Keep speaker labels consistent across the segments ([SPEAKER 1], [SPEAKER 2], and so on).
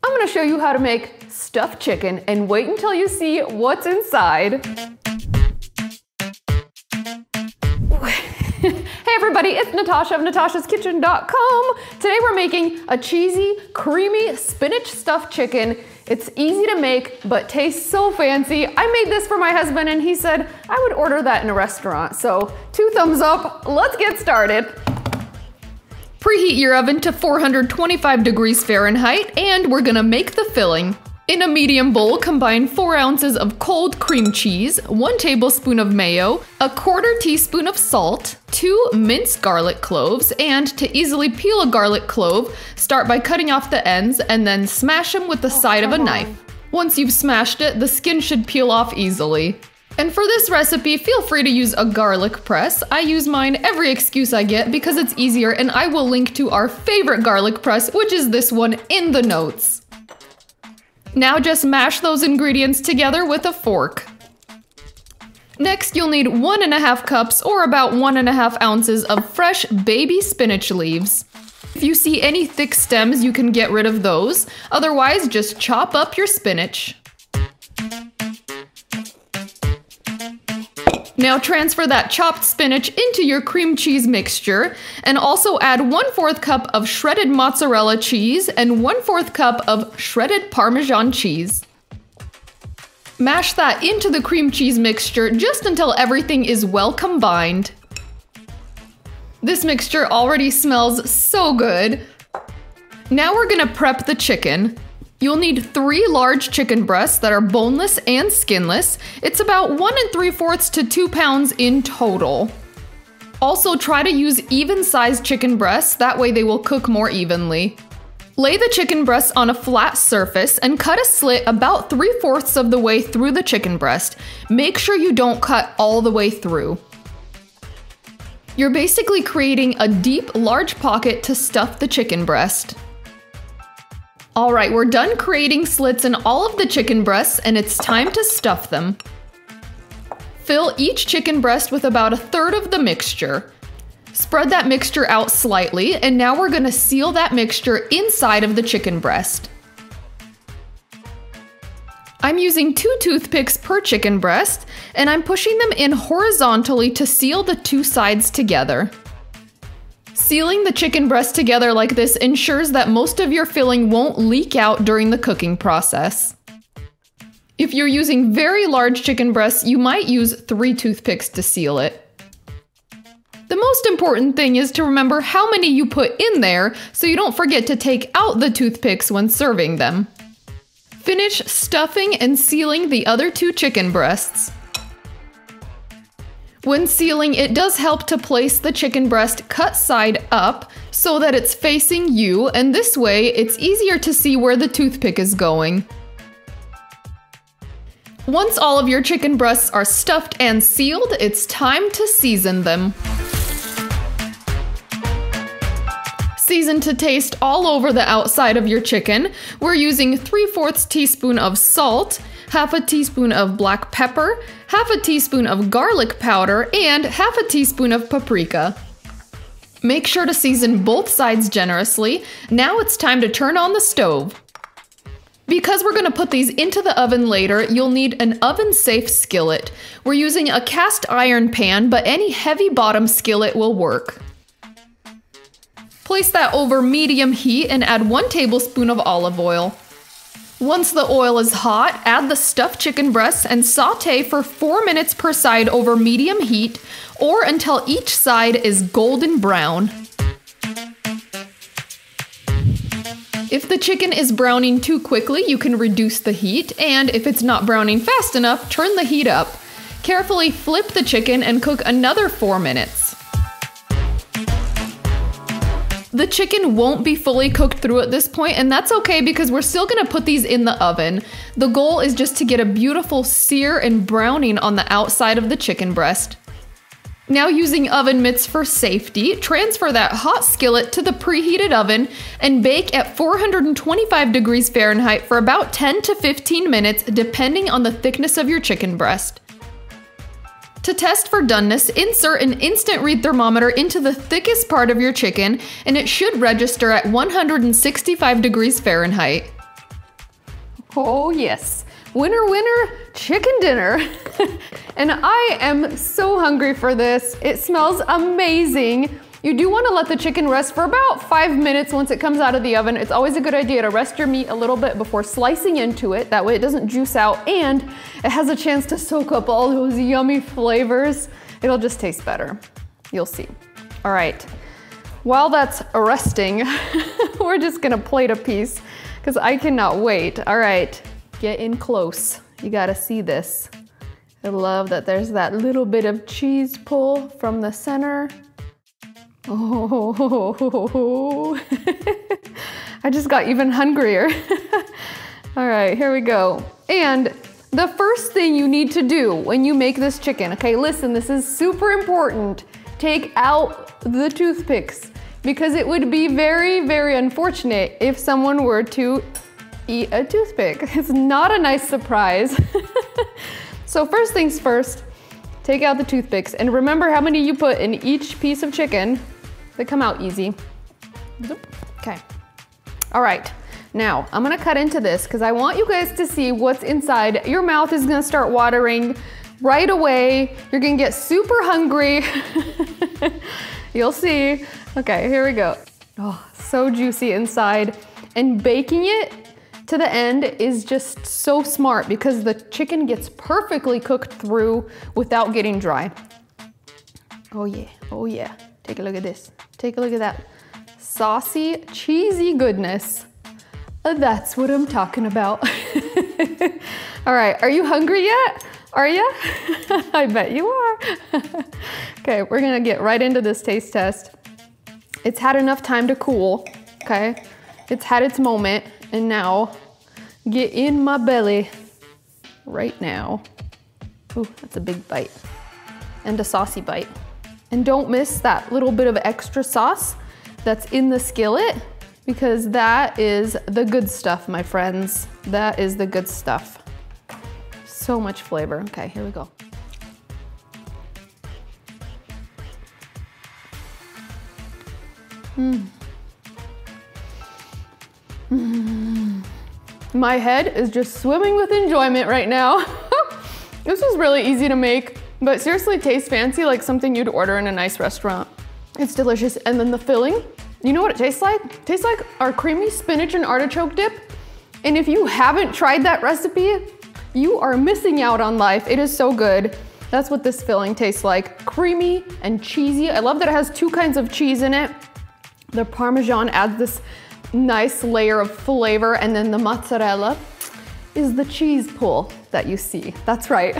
[SPEAKER 1] I'm gonna show you how to make stuffed chicken and wait until you see what's inside. Hey everybody, it's Natasha of NatashasKitchen.com. Today we're making a cheesy, creamy spinach stuffed chicken. It's easy to make, but tastes so fancy. I made this for my husband and he said I would order that in a restaurant. So 2 thumbs up, let's get started. Preheat your oven to 425 degrees Fahrenheit and we're gonna make the filling. In a medium bowl, combine 4 ounces of cold cream cheese, 1 tablespoon of mayo, a 1/4 teaspoon of salt, 2 minced garlic cloves, and to easily peel a garlic clove, start by cutting off the ends and then smash them with the side of a knife. Once you've smashed it, the skin should peel off easily. And for this recipe, feel free to use a garlic press. I use mine every excuse I get because it's easier, and I will link to our favorite garlic press, which is this one, in the notes. Now just mash those ingredients together with a fork. Next, you'll need 1½ cups or about 1½ ounces of fresh baby spinach leaves. If you see any thick stems, you can get rid of those. Otherwise, just chop up your spinach. Now transfer that chopped spinach into your cream cheese mixture and also add 1/4 cup of shredded mozzarella cheese and 1/4 cup of shredded parmesan cheese. Mash that into the cream cheese mixture just until everything is well combined. This mixture already smells so good. Now we're gonna prep the chicken. You'll need 3 large chicken breasts that are boneless and skinless. It's about 1 3/4 to 2 pounds in total. Also try to use even-sized chicken breasts, that way they will cook more evenly. Lay the chicken breasts on a flat surface and cut a slit about 3/4 of the way through the chicken breast. Make sure you don't cut all the way through. You're basically creating a deep, large pocket to stuff the chicken breast. Alright, we're done creating slits in all of the chicken breasts and it's time to stuff them. Fill each chicken breast with about 1/3 of the mixture. Spread that mixture out slightly and now we're going to seal that mixture inside of the chicken breast. I'm using 2 toothpicks per chicken breast and I'm pushing them in horizontally to seal the 2 sides together. Sealing the chicken breast together like this ensures that most of your filling won't leak out during the cooking process. If you're using very large chicken breasts, you might use 3 toothpicks to seal it. The most important thing is to remember how many you put in there so you don't forget to take out the toothpicks when serving them. Finish stuffing and sealing the other 2 chicken breasts. When sealing, it does help to place the chicken breast cut side up so that it's facing you, and this way it's easier to see where the toothpick is going. Once all of your chicken breasts are stuffed and sealed, it's time to season them. Season to taste all over the outside of your chicken. We're using 3/4 teaspoon of salt, 1/2 teaspoon of black pepper, 1/2 teaspoon of garlic powder, and 1/2 teaspoon of paprika. Make sure to season both sides generously. Now it's time to turn on the stove. Because we're gonna put these into the oven later, you'll need an oven-safe skillet. We're using a cast iron pan, but any heavy bottom skillet will work. Place that over medium heat and add 1 tablespoon of olive oil. Once the oil is hot, add the stuffed chicken breasts and saute for 4 minutes per side over medium heat or until each side is golden brown. If the chicken is browning too quickly, you can reduce the heat, and if it's not browning fast enough, turn the heat up. Carefully flip the chicken and cook another 4 minutes. The chicken won't be fully cooked through at this point, and that's okay because we're still gonna put these in the oven. The goal is just to get a beautiful sear and browning on the outside of the chicken breast. Now using oven mitts for safety, transfer that hot skillet to the preheated oven and bake at 425 degrees Fahrenheit for about 10 to 15 minutes depending on the thickness of your chicken breast. To test for doneness, insert an instant read thermometer into the thickest part of your chicken and it should register at 165 degrees Fahrenheit. Oh yes, winner, winner, chicken dinner. And I am so hungry for this. It smells amazing. You do want to let the chicken rest for about 5 minutes once it comes out of the oven. It's always a good idea to rest your meat a little bit before slicing into it. That way it doesn't juice out and it has a chance to soak up all those yummy flavors. It'll just taste better. You'll see. All right, while that's resting, we're just gonna plate a piece because I cannot wait. All right, get in close. You gotta see this. I love that there's that little bit of cheese pull from the center. Oh, I just got even hungrier. All right, here we go. And the first thing you need to do when you make this chicken, okay, listen, this is super important. Take out the toothpicks because it would be very, very unfortunate if someone were to eat a toothpick. It's not a nice surprise. So first things first, take out the toothpicks and remember how many you put in each piece of chicken. They come out easy. Okay. All right. Now I'm gonna cut into this because I want you guys to see what's inside. Your mouth is gonna start watering right away. You're gonna get super hungry. You'll see. Okay, here we go. Oh, so juicy inside. And baking it to the end is just so smart because the chicken gets perfectly cooked through without getting dry. Oh yeah, oh yeah. Take a look at this. Take a look at that saucy, cheesy goodness. That's what I'm talking about. All right, are you hungry yet? Are you? I bet you are. Okay, we're gonna get right into this taste test. It's had enough time to cool, okay? It's had its moment, and now get in my belly right now. Ooh, that's a big bite. And a saucy bite. And don't miss that little bit of extra sauce that's in the skillet because that is the good stuff, my friends. That is the good stuff. So much flavor. Okay, here we go. My head is just swimming with enjoyment right now. This was really easy to make. But seriously, tastes fancy like something you'd order in a nice restaurant. It's delicious. And then the filling, you know what it tastes like? It tastes like our creamy spinach and artichoke dip. And if you haven't tried that recipe, you are missing out on life. It is so good. That's what this filling tastes like. Creamy and cheesy. I love that it has 2 kinds of cheese in it. The Parmesan adds this nice layer of flavor, and then the mozzarella is the cheese pull that you see. That's right.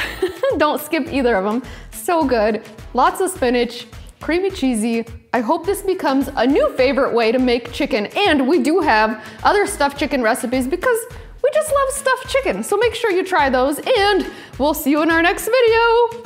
[SPEAKER 1] Don't skip either of them. So good. Lots of spinach, creamy cheesy. I hope this becomes a new favorite way to make chicken. And we do have other stuffed chicken recipes because we just love stuffed chicken. So make sure you try those and we'll see you in our next video.